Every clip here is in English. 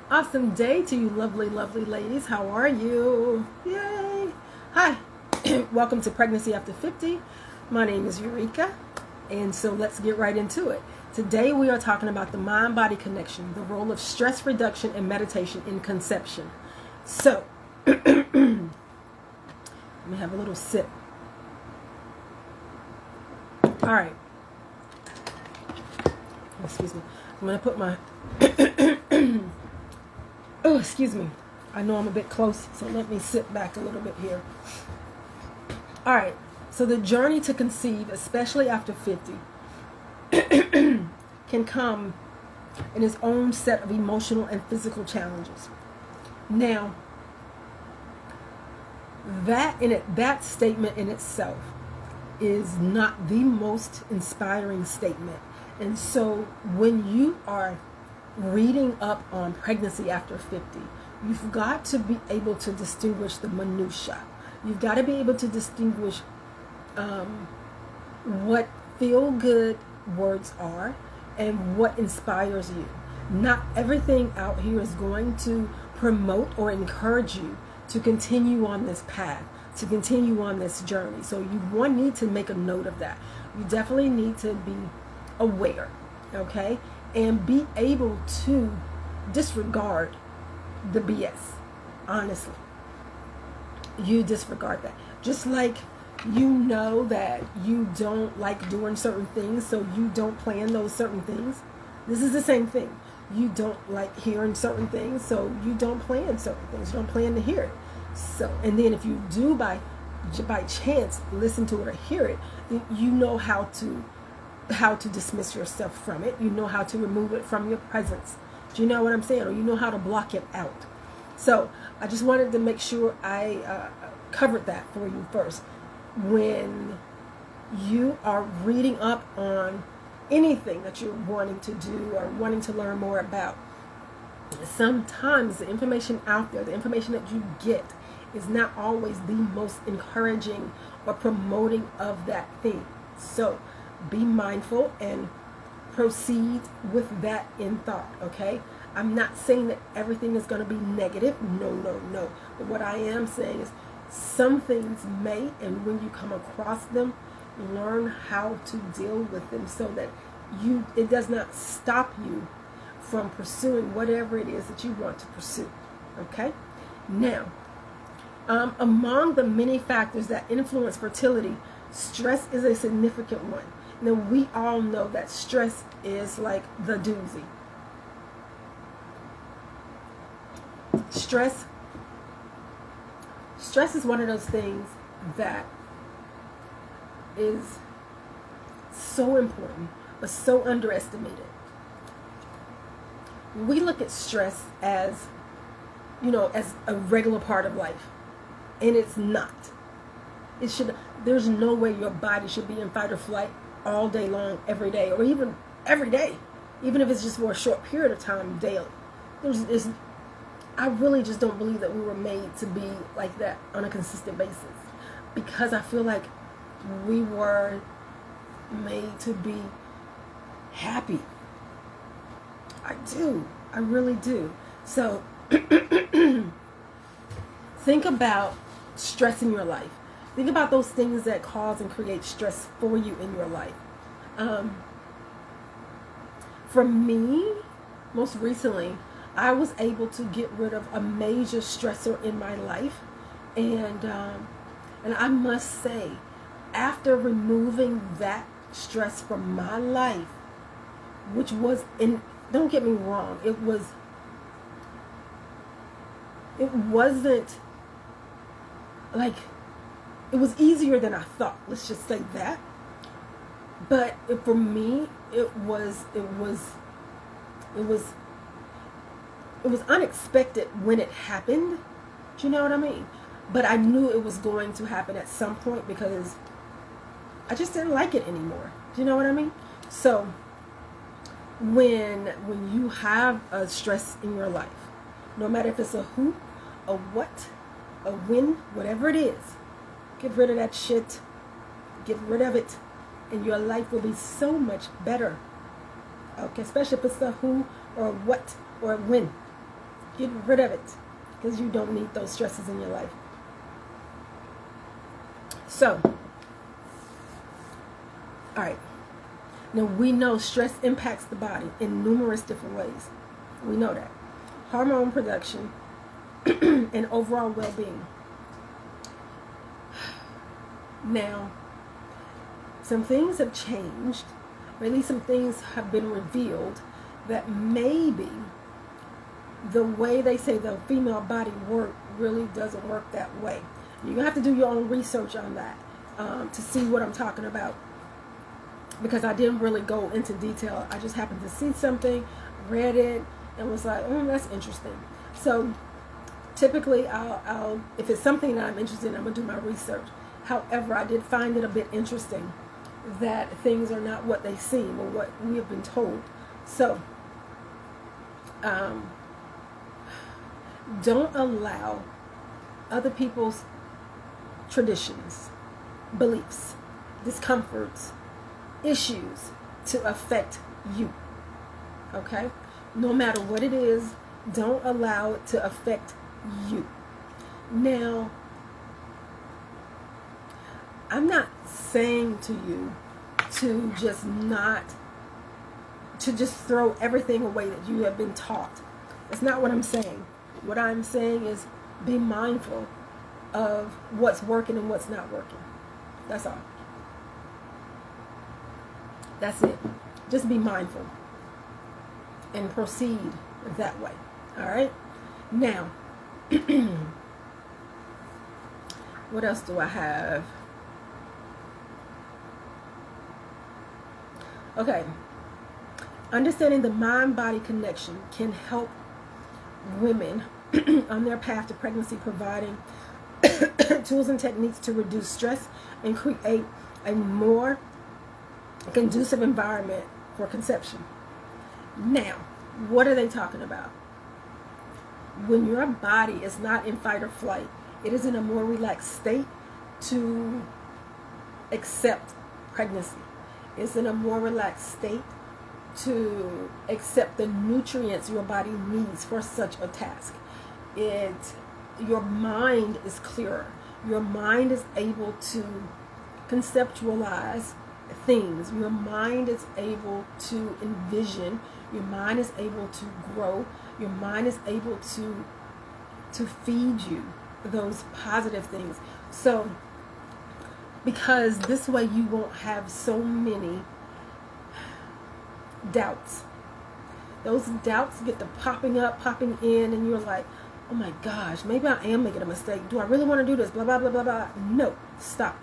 Awesome day to you, lovely, lovely ladies. How are you? Yay! Hi, welcome to Pregnancy After 50. My name is Eureka, and so let's get right into it. Today we are talking about the mind-body connection, the role of stress reduction and meditation in conception. So, let me have a little sip. All right. Excuse me. I'm going to put my... Oh, excuse me. I know I'm a bit close, so let me sit back a little bit here. All right. So the journey to conceive, especially after 50, can come in its own set of emotional and physical challenges. Now, that statement in itself is not the most inspiring statement. And so when you are reading up on pregnancy after 50, you've got to be able to distinguish the minutia. You've got to be able to distinguish what feel-good words are and what inspires you. Not everything out here is going to promote or encourage you to continue on this path, to continue on this journey. So you need to make a note of that. You definitely need to be aware, okay? And be able to disregard the BS. Honestly, you disregard that. Just like you know that you don't like doing certain things, so you don't plan those certain things. This is the same thing. You don't like hearing certain things, so you don't plan certain things. You don't plan to hear it. So, and then if you do by chance listen to it or hear it, then you know how to dismiss yourself from it. You know how to remove it from your presence. Do you know what I'm saying? Or you know how to block it out. So I just wanted to make sure I covered that for you first. When you are reading up on anything that you're wanting to do or wanting to learn more about, sometimes the information out there, the information that you get, is not always the most encouraging or promoting of that thing. So be mindful and proceed with that in thought, okay? I'm not saying that everything is going to be negative. No. But what I am saying is some things may, and when you come across them, learn how to deal with them so that it does not stop you from pursuing whatever it is that you want to pursue, okay? Now, among the many factors that influence fertility, stress is a significant one. Now, we all know that stress is like the doozy. Stress is one of those things that is so important, but so underestimated. We look at stress as, as a regular part of life, and it's not. There's no way your body should be in fight or flight all day long, every day, or even every day, even if it's just for a short period of time daily. I really just don't believe that we were made to be like that on a consistent basis, because I feel like we were made to be happy. I really do. So think about stress in your life. Think about those things that cause and create stress for you in your life. For me, most recently, I was able to get rid of a major stressor in my life. And I must say, after removing that stress from my life, which was don't get me wrong, it wasn't like, it was easier than I thought. Let's just say that. But for me, it was unexpected when it happened. Do you know what I mean? But I knew it was going to happen at some point because I just didn't like it anymore. Do you know what I mean? So when you have a stress in your life, no matter if it's a who, a what, a when, whatever it is, get rid of that shit. Get rid of it, and your life will be so much better. Okay, especially if it's a who or a what or a when. Get rid of it, because you don't need those stresses in your life. So, all right. Now, we know stress impacts the body in numerous different ways. We know that. Hormone production and overall well-being. Now, some things have changed, or at least some things have been revealed, that maybe the way they say the female body work really doesn't work that way. You're going to have to do your own research on that to see what I'm talking about, because I didn't really go into detail. I just happened to see something, read it, and was like, that's interesting. So typically I'll if it's something that I'm interested in, I'm going to do my research. However, I did find it a bit interesting that things are not what they seem or what we have been told. So don't allow other people's traditions, beliefs, discomforts, issues to affect you. Okay? No matter what it is, don't allow it to affect you. Now, I'm not saying to you to just throw everything away that you have been taught. That's not what I'm saying. What I'm saying is be mindful of what's working and what's not working. That's all. That's it. Just be mindful and proceed that way. All right? Now, what else do I have? Okay. Understanding the mind-body connection can help women on their path to pregnancy, providing tools and techniques to reduce stress and create a more conducive environment for conception. Now, what are they talking about? When your body is not in fight or flight, it is in a more relaxed state to accept pregnancy. It's in a more relaxed state to accept the nutrients your body needs for such a task. Your mind is clearer. Your mind is able to conceptualize things. Your mind is able to envision. Your mind is able to grow. Your mind is able to feed you those positive things. So, because this way you won't have so many doubts. Those doubts get to popping in, and you're like, oh my gosh, maybe I am making a mistake. Do I really want to do this? Blah, blah, blah, blah, blah. No, stop.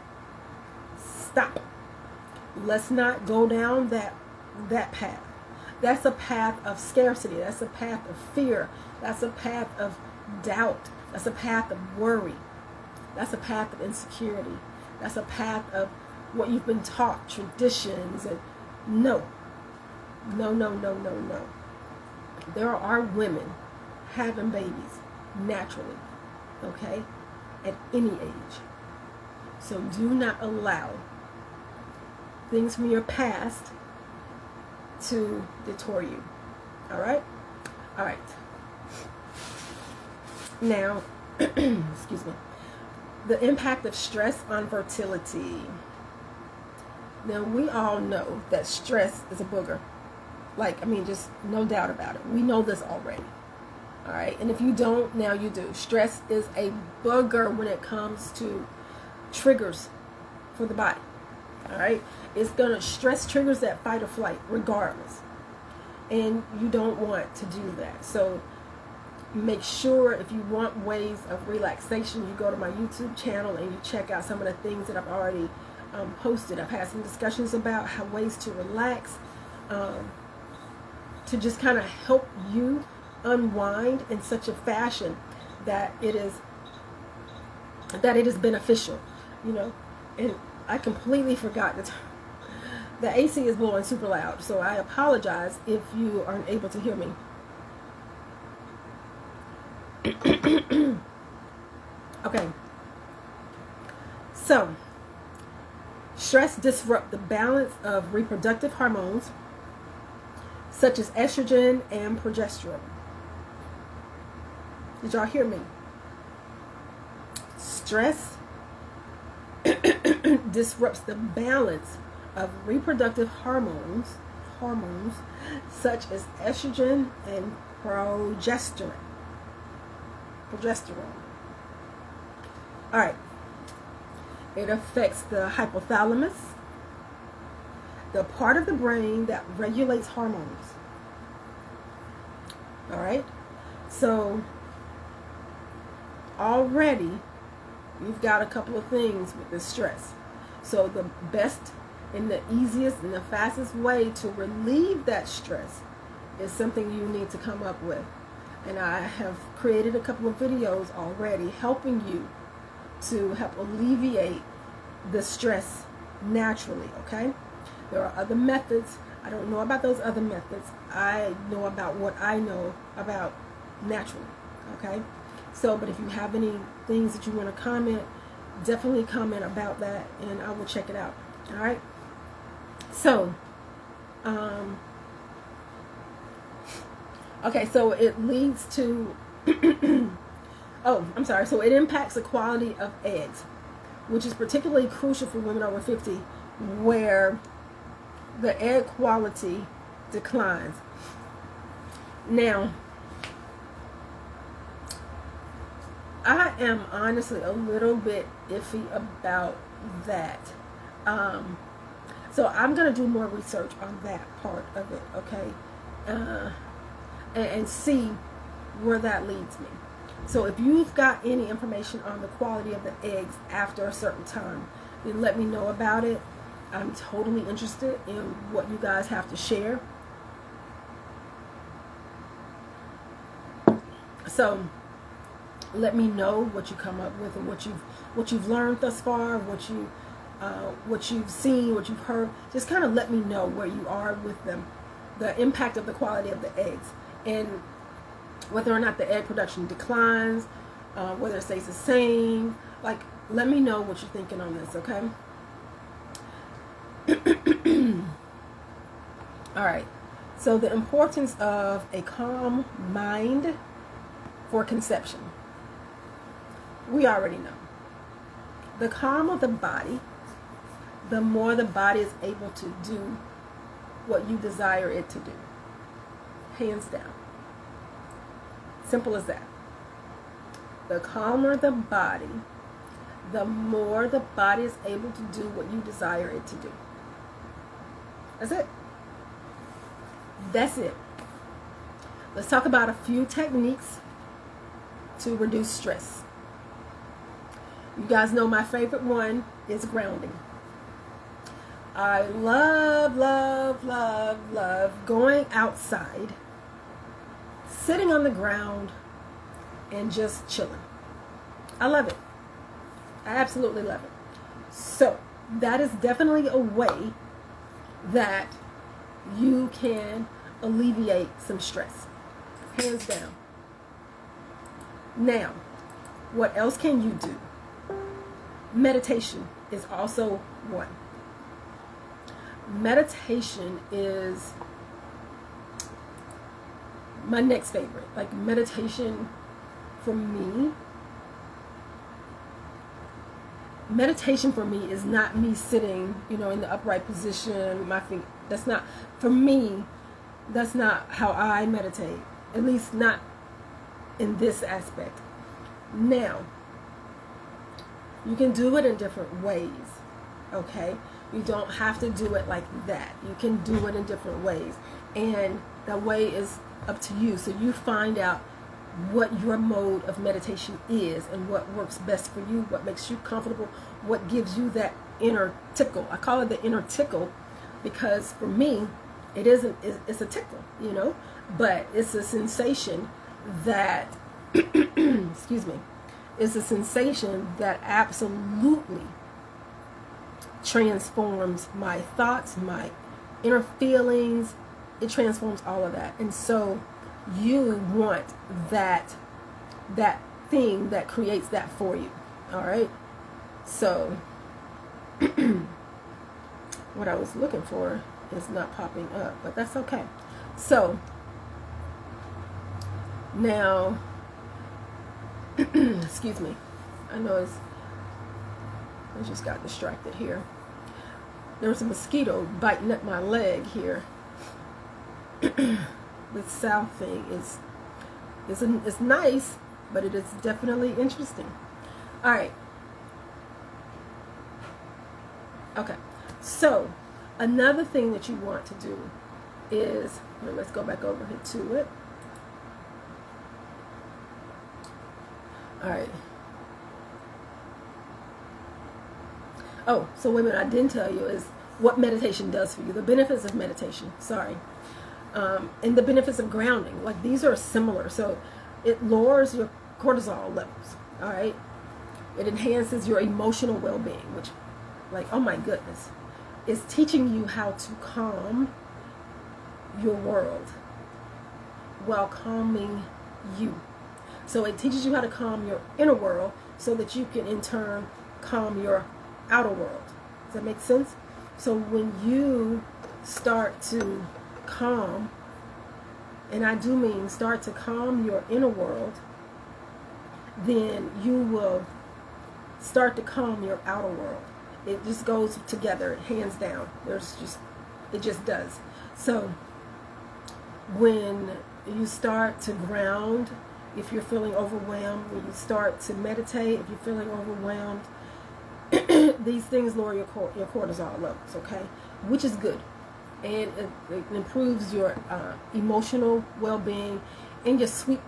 Stop. Let's not go down that path. That's a path of scarcity. That's a path of fear. That's a path of doubt. That's a path of worry. That's a path of insecurity. That's a path of what you've been taught, traditions, and no. There are women having babies naturally, okay, at any age. So do not allow things from your past to detour you. All right? All right. Now, excuse me. The impact of stress on fertility. Now, we all know that stress is a booger. Just no doubt about it. We know this already. All right? And if you don't, now you do. Stress is a booger when it comes to triggers for the body. All right? Stress triggers that fight or flight regardless. And you don't want to do that. So make sure, if you want ways of relaxation, you go to my YouTube channel and you check out some of the things that I've already posted. I've had some discussions about ways to relax, to just kind of help you unwind in such a fashion that it is beneficial, And I completely forgot that the AC is blowing super loud, so I apologize if you aren't able to hear me. Okay. So, stress disrupts the balance of reproductive hormones such as estrogen and progesterone. Did y'all hear me? Stress disrupts the balance of reproductive hormones such as estrogen and progesterone. All right. It affects the hypothalamus, the part of the brain that regulates hormones. All right. So already you've got a couple of things with the stress. So the best and the easiest and the fastest way to relieve that stress is something you need to come up with. And I have created a couple of videos already helping you to help alleviate the stress naturally, okay? There are other methods. I don't know about those other methods. I know about what I know about naturally, okay? So, but if you have any things that you want to comment, definitely comment about that and I will check it out, all right? So, okay, so it leads to, so it impacts the quality of eggs, which is particularly crucial for women over 50, where the egg quality declines. Now, I am honestly a little bit iffy about that. So I'm going to do more research on that part of it, okay? And see where that leads me. So if you've got any information on the quality of the eggs after a certain time, then let me know about it. I'm totally interested in what you guys have to share. So let me know what you come up with and what you've learned thus far, what you've seen, what you've heard. Just kind of let me know where you are with them, the impact of the quality of the eggs, and whether or not the egg production declines, whether it stays the same. Like, let me know what you're thinking on this, okay? All right. So the importance of a calm mind for conception. We already know. The calmer the body, the more the body is able to do what you desire it to do. Hands down. Simple as that. The calmer the body, the more the body is able to do what you desire it to do. That's it. That's it. Let's talk about a few techniques to reduce stress. You guys know my favorite one is grounding. I love going outside, sitting on the ground, and just chilling. I love it. I absolutely love it. So that is definitely a way that you can alleviate some stress. Hands down. Now, what else can you do? Meditation is also one. Meditation is my next favorite. Like, meditation for me is not me sitting, in the upright position with my feet. That's not, for me, that's not how I meditate. At least not in this aspect. Now, you can do it in different ways, okay? You don't have to do it like that. You can do it in different ways. And the way is up to you. So you find out what your mode of meditation is and what works best for you, what makes you comfortable, what gives you that inner tickle. I call it the inner tickle because for me, it's a tickle, but it's a sensation that, excuse me, it's a sensation that absolutely transforms my thoughts, my inner feelings. It transforms all of that. And so you want that thing that creates that for you. All right. So what I was looking for is not popping up, but that's okay. So now Excuse me. I know I just got distracted here. There's a mosquito biting at my leg here. This south thing is nice, but it is definitely interesting. All right. Okay. So another thing that you want to do is, let's go back over here to it. All right. Oh, so wait a minute, I didn't tell you is what meditation does for you. The benefits of meditation, sorry. And the benefits of grounding. Like, these are similar. So it lowers your cortisol levels, all right? It enhances your emotional well-being, which, like, oh my goodness, is teaching you how to calm your world while calming you. So it teaches you how to calm your inner world so that you can in turn calm your outer world. Does that make sense? So when you start to calm, and I do mean start to calm your inner world, then you will start to calm your outer world. It just goes together, hands down. It just does. So when you start to ground, if you're feeling overwhelmed, when you start to meditate, if you're feeling overwhelmed, these things lower your cortisol levels, okay? Which is good. And it improves your emotional well-being and your sleep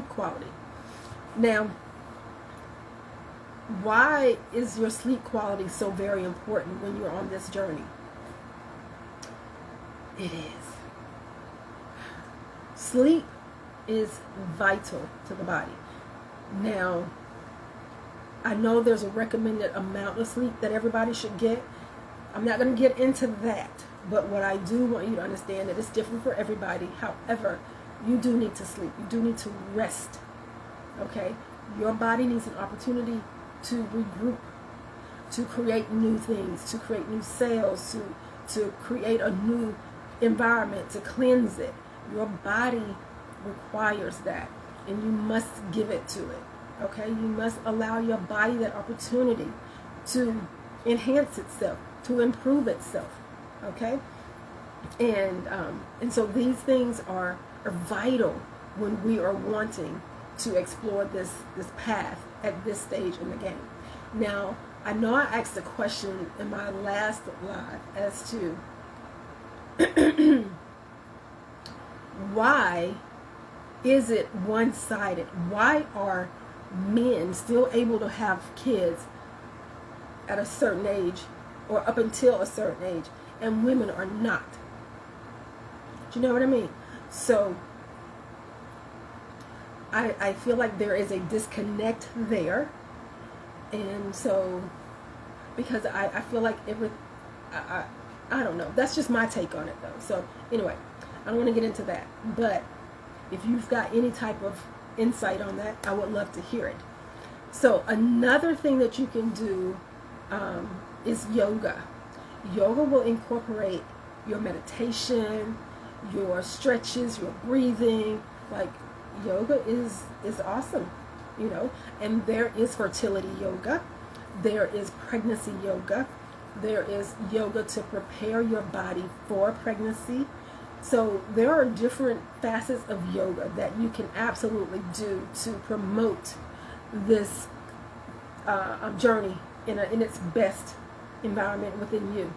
quality. Now, why is your sleep quality so very important when you're on this journey? It is. Sleep is vital to the body. Now, I know there's a recommended amount of sleep that everybody should get. I'm not going to get into that, but what I do want you to understand that it's different for everybody. However, you do need to sleep. You do need to rest. Okay? Your body needs an opportunity to regroup, to create new things, to create new cells, to create a new environment, to cleanse it. Your body requires that, and you must give it to it. Okay? You must allow your body that opportunity to enhance itself, to improve itself. Okay? And so these things are vital when we are wanting to explore this path at this stage in the game. Now, I know I asked a question in my last live as to why is it one-sided? Why are men still able to have kids at a certain age or up until a certain age and women are not? Do you know what I mean? So I feel like there is a disconnect there. And so, because I feel like I don't know. That's just my take on it, though. So anyway, I don't want to get into that. But if you've got any type of insight on that, I would love to hear it. So another thing that you can do is yoga. Yoga will incorporate your meditation, your stretches, your breathing. Like, yoga is awesome, you know. And there is fertility yoga. There is pregnancy yoga. There is yoga to prepare your body for pregnancy. So there are different facets of yoga that you can absolutely do to promote this journey in its best environment within you.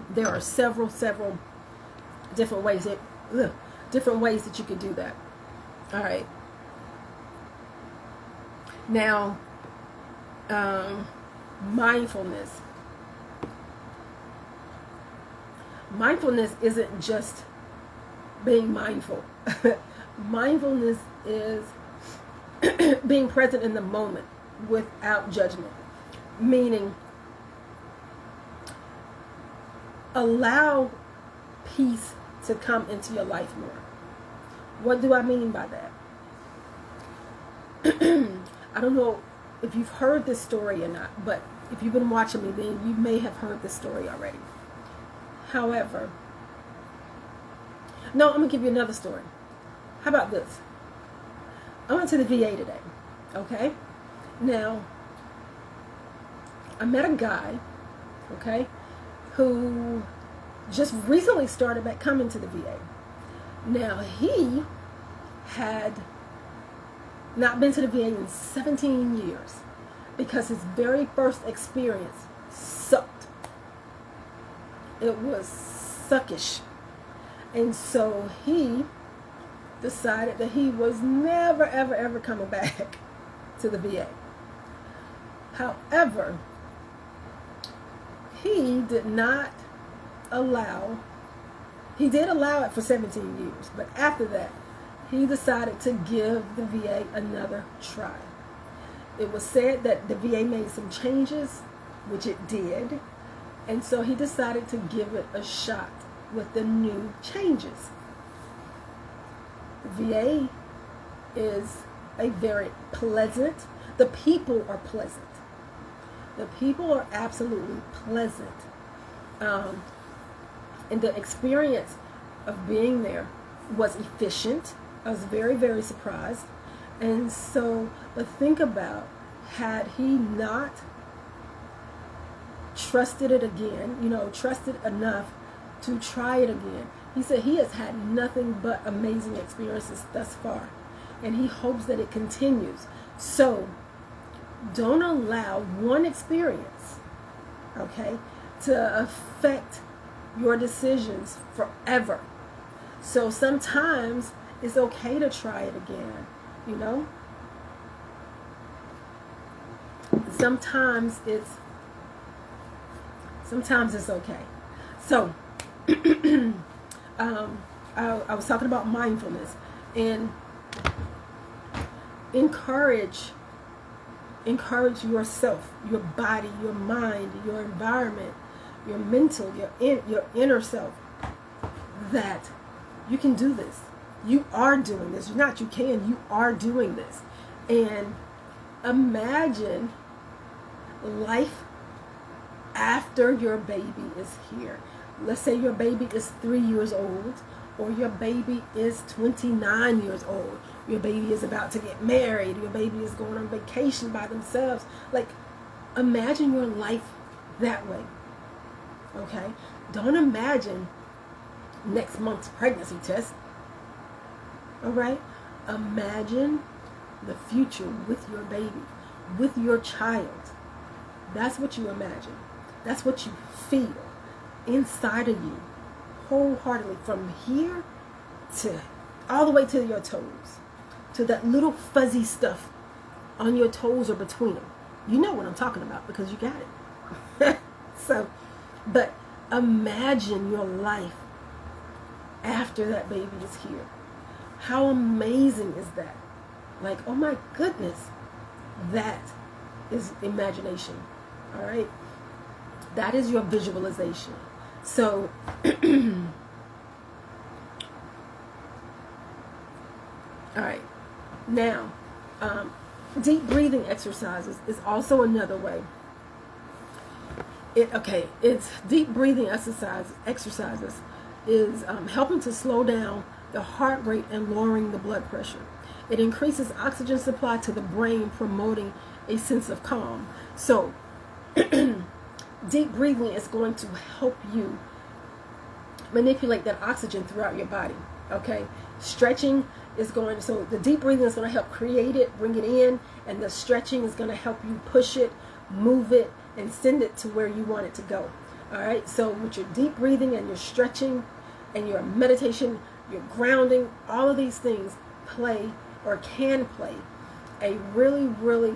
There are several different ways that you could do that. All right. Now, mindfulness. Mindfulness isn't just being mindful. Mindfulness is being present in the moment without judgment. Meaning, allow peace to come into your life more. What do I mean by that? I don't know if you've heard this story or not, but if you've been watching me, then you may have heard this story already. However, no, I'm going to give you another story. How about this? I went to the VA today. Okay? Now, I met a guy, okay, who just recently started back coming to the VA. Now, he had not been to the VA in 17 years because his very first experience sucked. It was suckish. And so he decided that he was never, ever, ever coming back to the VA. However, he did not allow, he did allow it for 17 years, but after that, he decided to give the VA another try. It was said that the VA made some changes, which it did, and so he decided to give it a shot with the new changes. The VA is a very pleasant, the people are pleasant. The people are absolutely pleasant. And the experience of being there was efficient. I was very, very surprised. And so, but think about, had he not trusted it again, trusted enough to try it again. He said he has had nothing but amazing experiences thus far, and he hopes that it continues. So don't allow one experience, okay, to affect your decisions forever. So sometimes it's okay to try it again, Sometimes it's okay. So I was talking about mindfulness, and encourage yourself, your body, your mind, your environment, your mental, your inner self, that you can do this. You are doing this. Not you can, you are doing this. And imagine life after your baby is here. Let's say your baby is 3 years old, or your baby is 29 years old. Your baby is about to get married. Your baby is going on vacation by themselves. Like, imagine your life that way. Okay? Don't imagine next month's pregnancy test. All right? Imagine the future with your baby, with your child. That's what you imagine. That's what you feel inside of you, wholeheartedly, from here to all the way to your toes, to that little fuzzy stuff on your toes or between them. You know what I'm talking about because you got it. So, but imagine your life after that baby is here. How amazing is that? Like, oh my goodness, that is imagination. All right, that is your visualization. So all right, now deep breathing exercises is also another way. It's deep breathing exercises is helping to slow down the heart rate and lowering the blood pressure. It increases oxygen supply to the brain, promoting a sense of calm. So deep breathing is going to help you manipulate that oxygen throughout your body. Okay, stretching is going, so the deep breathing is going to help create it, bring it in, and the stretching is going to help you push it, move it, and send it to where you want it to go. All right, so with your deep breathing and your stretching and your meditation, your grounding, all of these things play or can play a really, really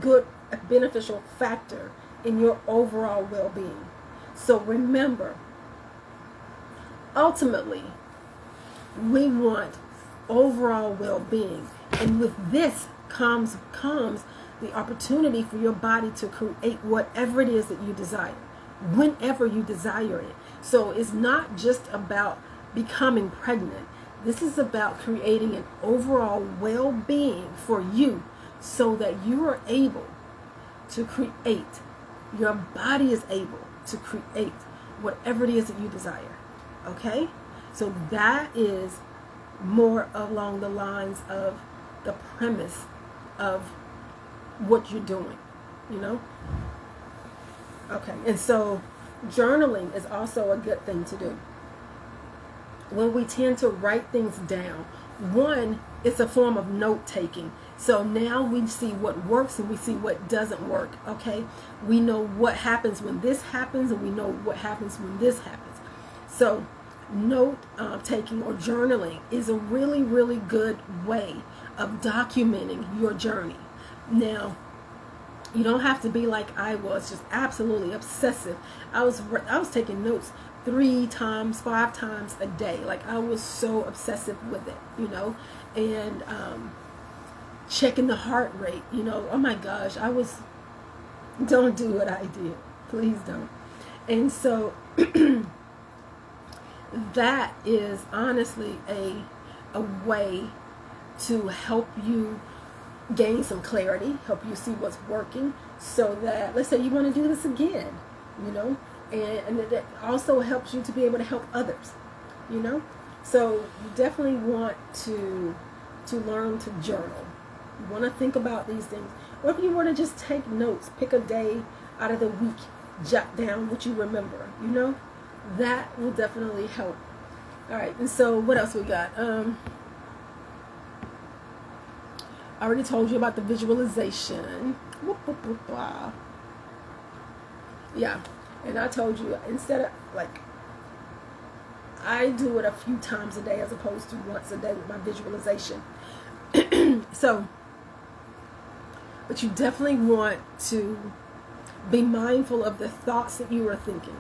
good, beneficial factor in your overall well-being. So remember, ultimately, we want overall well-being, and with this comes the opportunity for your body to create whatever it is that you desire, whenever you desire it. So it's not just about becoming pregnant. This is about creating an overall well-being for you, so that you are able to create, your body is able to create whatever it is that you desire. Okay? So that is more along the lines of the premise of what you're doing, you know? Okay, and so journaling is also a good thing to do. When we tend to write things down, one, it's a form of note taking. So now we see what works and we see what doesn't work, okay? We know what happens when this happens, and we know what happens when this happens. So note taking or journaling is a really, really good way of documenting your journey. Now, you don't have to be like I was, just absolutely obsessive. I was taking notes 3 times, 5 times a day. Like, I was so obsessive with it, you know, and checking the heart rate, you know. Oh my gosh, don't do what I did. Please don't. And so that is honestly a way to help you gain some clarity, help you see what's working, so that, let's say you want to do this again, you know, and it also helps you to be able to help others, you know. So you definitely want to learn to journal. You want to think about these things. Or if you want to just take notes, pick a day out of the week, jot down what you remember, you know, that will definitely help. All right, and so what else we got? I already told you about the visualization. Yeah, and I told you, instead of, like, I do it a few times a day as opposed to once a day with my visualization. So, but you definitely want to be mindful of the thoughts that you are thinking,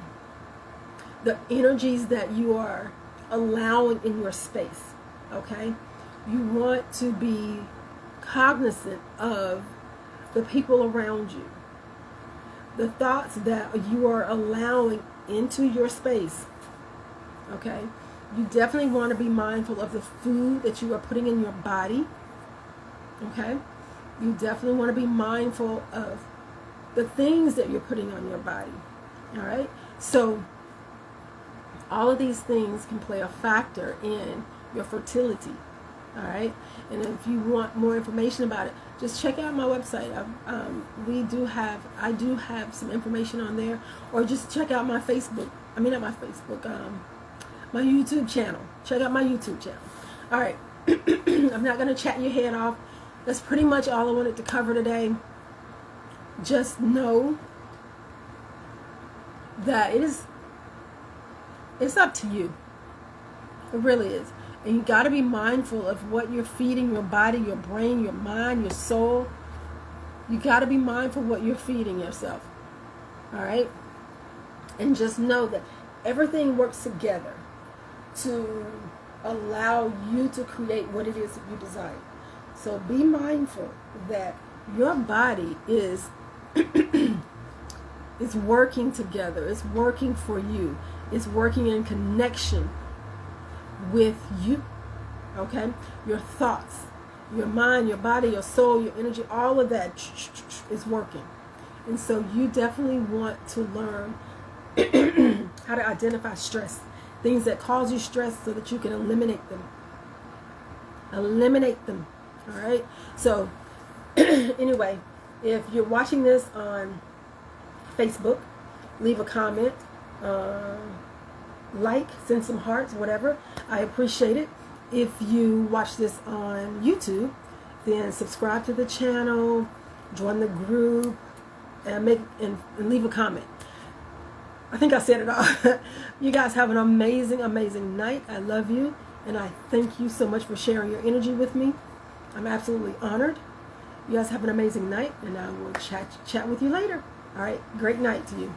the energies that you are allowing in your space, okay? You want to be cognizant of the people around you, the thoughts that you are allowing into your space, okay? You definitely want to be mindful of the food that you are putting in your body, okay? You definitely want to be mindful of the things that you're putting on your body, all right? So all of these things can play a factor in your fertility, all right? And if you want more information about it, just check out my website. I do have some information on there, or just check out my Facebook. I mean, not my Facebook, my YouTube channel. Check out my YouTube channel. All right. I'm not going to chat your head off. That's pretty much all I wanted to cover today. Just know that it's up to you. It really is. And you got to be mindful of what you're feeding your body, your brain, your mind, your soul. You got to be mindful of what you're feeding yourself. All right? And just know that everything works together to allow you to create what it is that you desire. So be mindful that your body is working together. It's working for you. It's working in connection with you, okay? Your thoughts, your mind, your body, your soul, your energy, all of that is working. And so you definitely want to learn how to identify stress, things that cause you stress, so that you can eliminate them. Eliminate them, all right? So anyway, if you're watching this on Facebook, leave a comment, like, send some hearts, whatever. I appreciate it. If you watch this on YouTube, then subscribe to the channel, join the group, and leave a comment. I think I said it all. You guys have an amazing, amazing night. I love you, and I thank you so much for sharing your energy with me. I'm absolutely honored. You guys have an amazing night, and I will chat with you later. All right, great night to you.